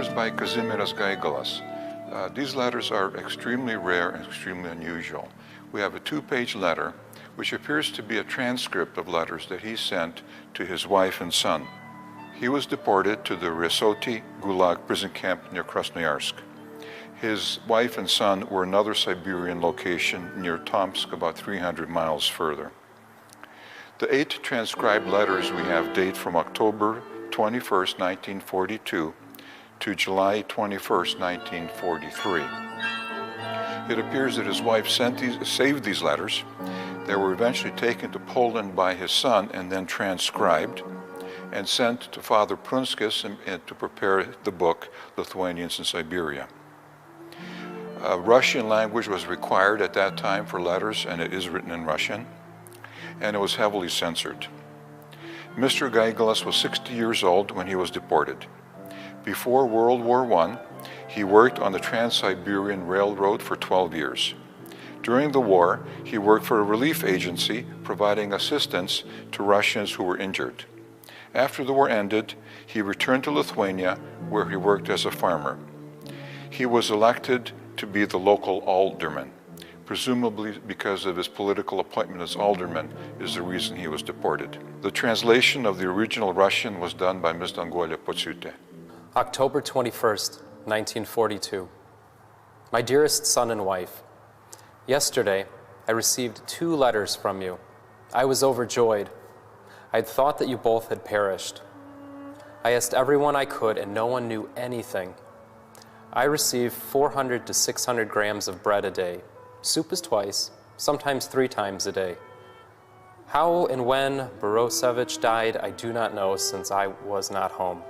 letters by Kazimieras Gaigalas. These letters are extremely rare and extremely unusual. We have a 2-page letter which appears to be a transcript of letters that he sent to his wife and son. He was deported to the Resoti Gulag prison camp near Krasnoyarsk. His wife and son were another Siberian location near Tomsk, about 300 miles further. The 8 transcribed letters we have date from October 21st, 1942 to July 21st, 1943. It appears that his wife saved these letters. They were eventually taken to Poland by his son and then transcribed and sent to Father Prunskis to prepare the book, Lithuanians in Siberia. Russian language was required at that time for letters, and it is written in Russian, and it was heavily censored. Mr. Gaigalas was 60 years old when he was deported. Before World War I, he worked on the Trans-Siberian Railroad for 12 years. During the war, he worked for a relief agency providing assistance to Russians who were injured. After the war ended, he returned to Lithuania, where he worked as a farmer. He was elected to be the local alderman. Presumably because of his political appointment as alderman is the reason he was deported. The translation of the original Russian was done by Ms. Danguolė Pociūtė. October 21st, 1942. My dearest son and wife, yesterday I received 2 letters from you. I was overjoyed. I had thought that you both had perished. I asked everyone I could and no one knew anything. I receive 400 to 600 grams of bread a day. Soup is twice, sometimes 3 times a day. How and when Borosevich died, I do not know, since I was not home.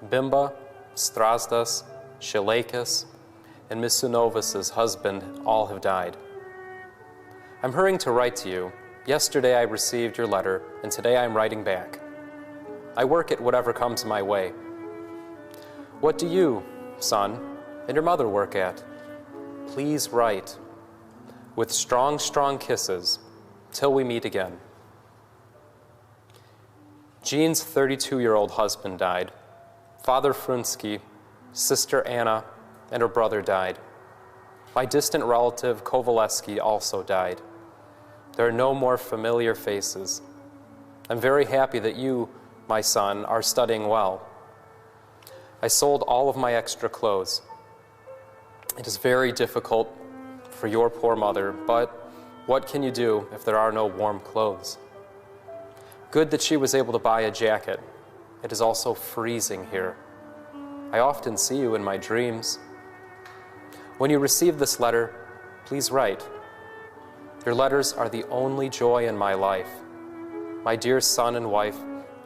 Bimba, Strasdas, Shilakis, and Misunovas' husband all have died. I'm hurrying to write to you. Yesterday I received your letter, and today I'm writing back. I work at whatever comes my way. What do you, son, and your mother work at? Please write. With strong, strong kisses, till we meet again. Jean's 32-year-old husband died. Father Frunsky, Sister Anna, and her brother died. My distant relative Kovalevsky also died. There are no more familiar faces. I'm very happy that you, my son, are studying well. I sold all of my extra clothes. It is very difficult for your poor mother, but what can you do if there are no warm clothes? Good that she was able to buy a jacket. It is also freezing here. I often see you in my dreams. When you receive this letter, please write. Your letters are the only joy in my life. My dear son and wife,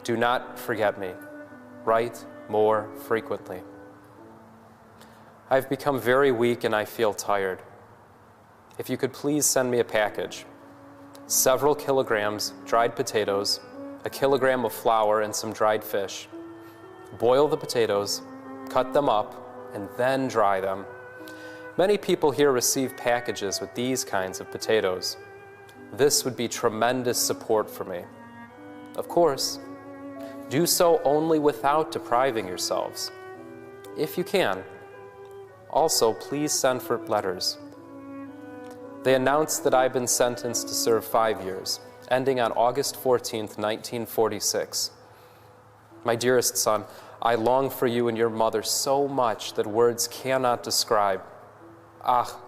do not forget me. Write more frequently. I've become very weak and I feel tired. If you could please send me a package. Several kilograms dried potatoes, a kilogram of flour, and some dried fish. Boil the potatoes, cut them up, and then dry them. Many people here receive packages with these kinds of potatoes. This would be tremendous support for me. Of course, do so only without depriving yourselves. If you can, also please send for letters. They announced that I've been sentenced to serve 5 years, ending on August 14th, 1946. My dearest son, I long for you and your mother so much that words cannot describe. Ah,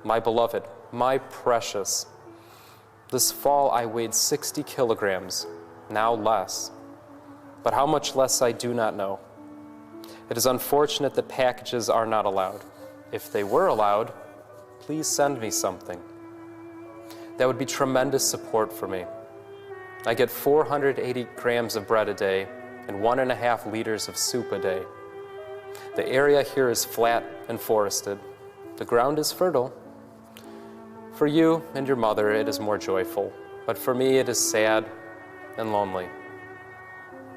my beloved, my precious. This fall I weighed 60 kilograms, now less. But how much less I do not know. It is unfortunate that packages are not allowed. If they were allowed, please send me something. That would be tremendous support for me. I get 480 grams of bread a day and 1.5 liters of soup a day. The area here is flat and forested. The ground is fertile. For you and your mother, it is more joyful, but for me it is sad and lonely.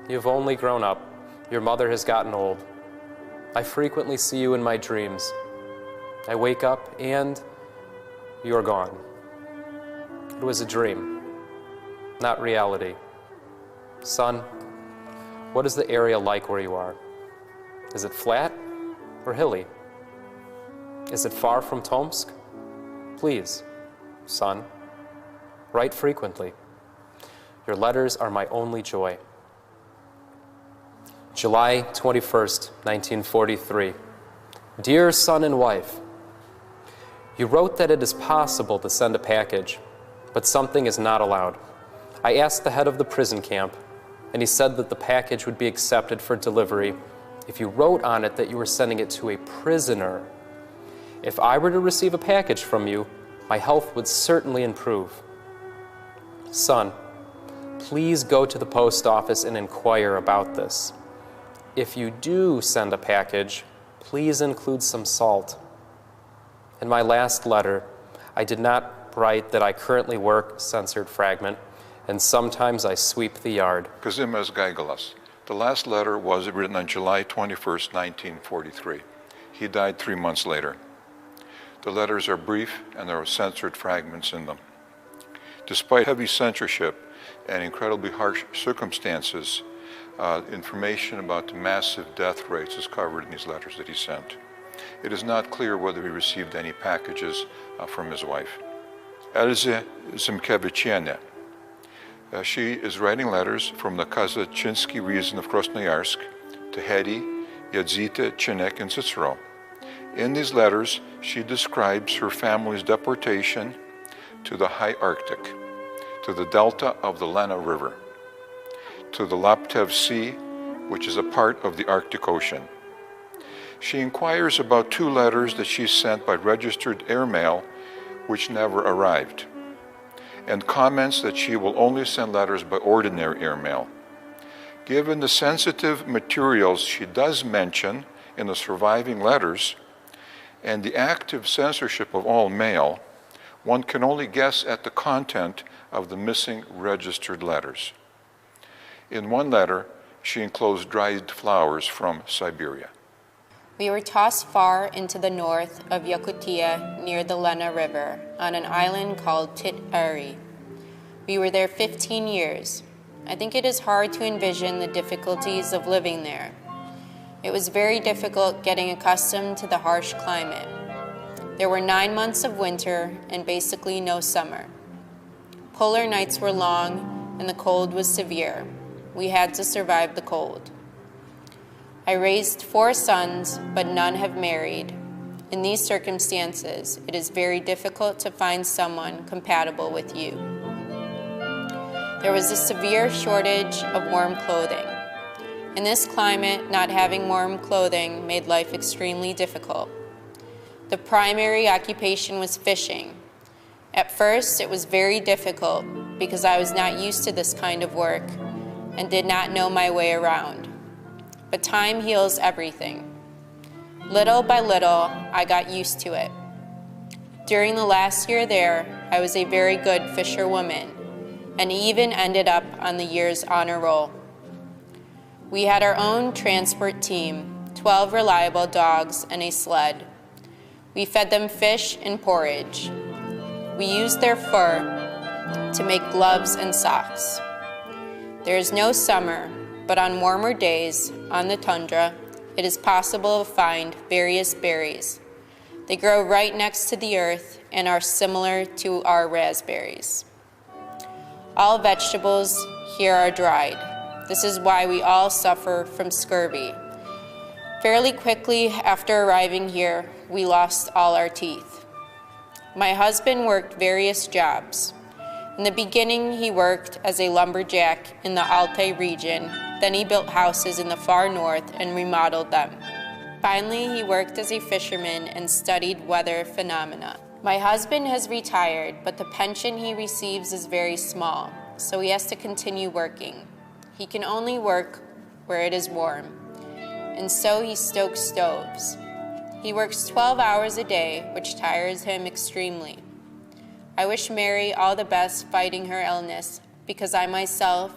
You've only grown up. Your mother has gotten old. I frequently see you in my dreams. I wake up and you're gone. It was a dream, not reality. Son, what is the area like where you are? Is it flat or hilly? Is it far from Tomsk? Please, son, write frequently. Your letters are my only joy. July 21st, 1943. Dear son and wife, you wrote that it is possible to send a package, but something is not allowed. I asked the head of the prison camp, and he said that the package would be accepted for delivery if you wrote on it that you were sending it to a prisoner. If I were to receive a package from you, my health would certainly improve. Son, please go to the post office and inquire about this. If you do send a package, please include some salt. In my last letter, I did not write that I currently work censored fragment, and sometimes I sweep the yard. Kazimierz Gaigalas. The last letter was written on July 21st, 1943. He died 3 months later. The letters are brief and there are censored fragments in them. Despite heavy censorship and incredibly harsh circumstances, information about the massive death rates is covered in these letters that he sent. It is not clear whether he received any packages from his wife. Elze Zimkeviciene. She is writing letters from the Kazachinsky region of Krasnoyarsk to Hedy, Jadzita, Chinek, and Cicero. In these letters, she describes her family's deportation to the high Arctic, to the delta of the Lena River, to the Laptev Sea, which is a part of the Arctic Ocean. She inquires about 2 letters that she sent by registered airmail, which never arrived, and comments that she will only send letters by ordinary airmail. Given the sensitive materials she does mention in the surviving letters, and the active censorship of all mail, one can only guess at the content of the missing registered letters. In one letter, she enclosed dried flowers from Siberia. We were tossed far into the north of Yakutia near the Lena River on an island called Tit-Ari. We were there 15 years. I think it is hard to envision the difficulties of living there. It was very difficult getting accustomed to the harsh climate. There were 9 months of winter and basically no summer. Polar nights were long and the cold was severe. We had to survive the cold. I raised 4 sons, but none have married. In these circumstances, it is very difficult to find someone compatible with you. There was a severe shortage of warm clothing. In this climate, not having warm clothing made life extremely difficult. The primary occupation was fishing. At first, it was very difficult because I was not used to this kind of work and did not know my way around. But time heals everything. Little by little, I got used to it. During the last year there, I was a very good fisherwoman and even ended up on the year's honor roll. We had our own transport team, 12 reliable dogs and a sled. We fed them fish and porridge. We used their fur to make gloves and socks. There is no summer, but on warmer days, on the tundra, it is possible to find various berries. They grow right next to the earth and are similar to our raspberries. All vegetables here are dried. This is why we all suffer from scurvy. Fairly quickly after arriving here, we lost all our teeth. My husband worked various jobs. In the beginning, he worked as a lumberjack in the Altai region. Then he built houses in the far north and remodeled them. Finally, he worked as a fisherman and studied weather phenomena. My husband has retired, but the pension he receives is very small, so he has to continue working. He can only work where it is warm, and so he stokes stoves. He works 12 hours a day, which tires him extremely. I wish Mary all the best fighting her illness, because I myself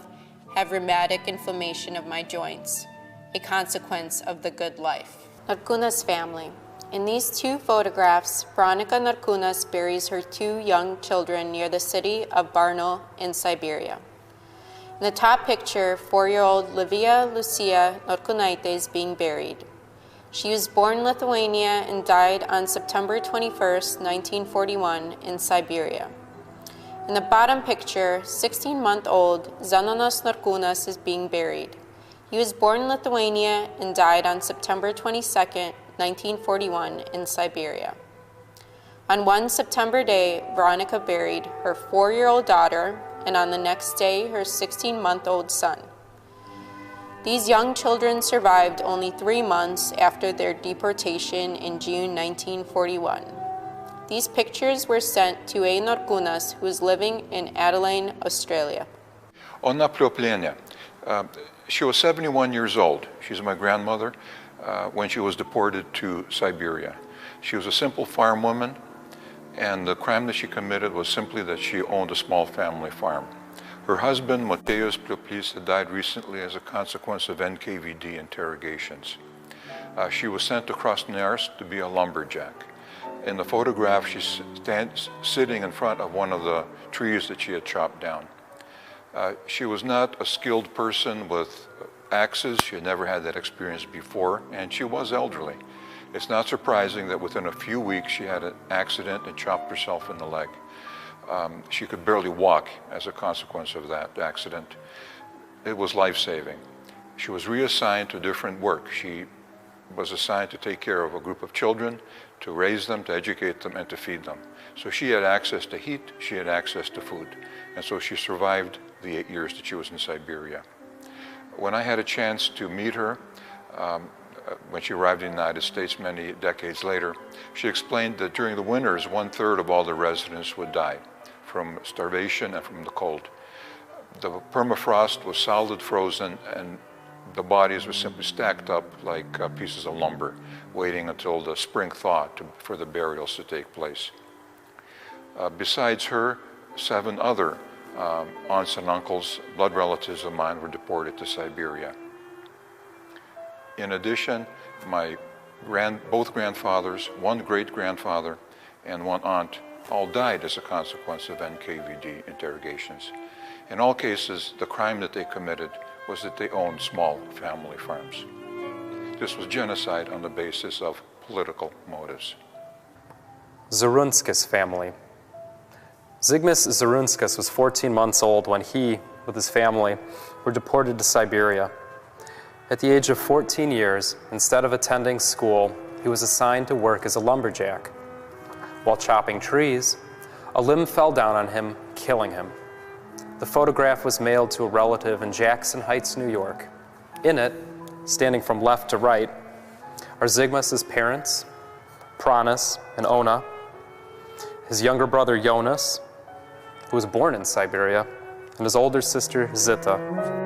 have rheumatic inflammation of my joints, a consequence of the good life. Narkunas family. In these 2 photographs, Veronica Narkunas buries her 2 young children near the city of Brno in Siberia. In the top picture, 4-year-old Livia Lucia Narkunaite is being buried. She was born in Lithuania and died on September 21st, 1941 in Siberia. In the bottom picture, 16-month-old Zenonas Norkūnas is being buried. He was born in Lithuania and died on September 22nd, 1941 in Siberia. On one September day, Veronica buried her 4-year-old daughter, and on the next day, her 16-month-old son. These young children survived only 3 months after their deportation in June 1941. These pictures were sent to A. Norkūnas, who is living in Adelaide, Australia. Ona Plioplėnė. She was 71 years old. She's my grandmother when she was deported to Siberia. She was a simple farm woman, and the crime that she committed was simply that she owned a small family farm. Her husband, Matėjus Plioplys, had died recently as a consequence of NKVD interrogations. She was sent to Krasnoyarsk to be a lumberjack. In the photograph, she's sitting in front of one of the trees that she had chopped down. She was not a skilled person with axes. She had never had that experience before, and she was elderly. It's not surprising that within a few weeks she had an accident and chopped herself in the leg. She could barely walk as a consequence of that accident. It was life-saving. She was reassigned to different work. She was assigned to take care of a group of children, to raise them, to educate them, and to feed them. So she had access to heat, she had access to food, and so she survived the 8 years that she was in Siberia. When I had a chance to meet her, when she arrived in the United States many decades later, she explained that during the winters, 1/3 of all the residents would die from starvation and from the cold. The permafrost was solid frozen, and the bodies were simply stacked up like pieces of lumber, waiting until the spring thaw for the burials to take place. Besides her, 7 other aunts and uncles, blood relatives of mine, were deported to Siberia. In addition, both grandfathers, 1 great-grandfather, and 1 aunt all died as a consequence of NKVD interrogations. In all cases, the crime that they committed was that they owned small family farms. This was genocide on the basis of political motives. Zerunskis family. Zygmus Zerunskis was 14 months old when he, with his family, were deported to Siberia. At the age of 14 years, instead of attending school, he was assigned to work as a lumberjack. While chopping trees, a limb fell down on him, killing him. The photograph was mailed to a relative in Jackson Heights, New York. In it, standing from left to right, are Zygmus's parents, Pranas and Ona, his younger brother Jonas, who was born in Siberia, and his older sister Zita.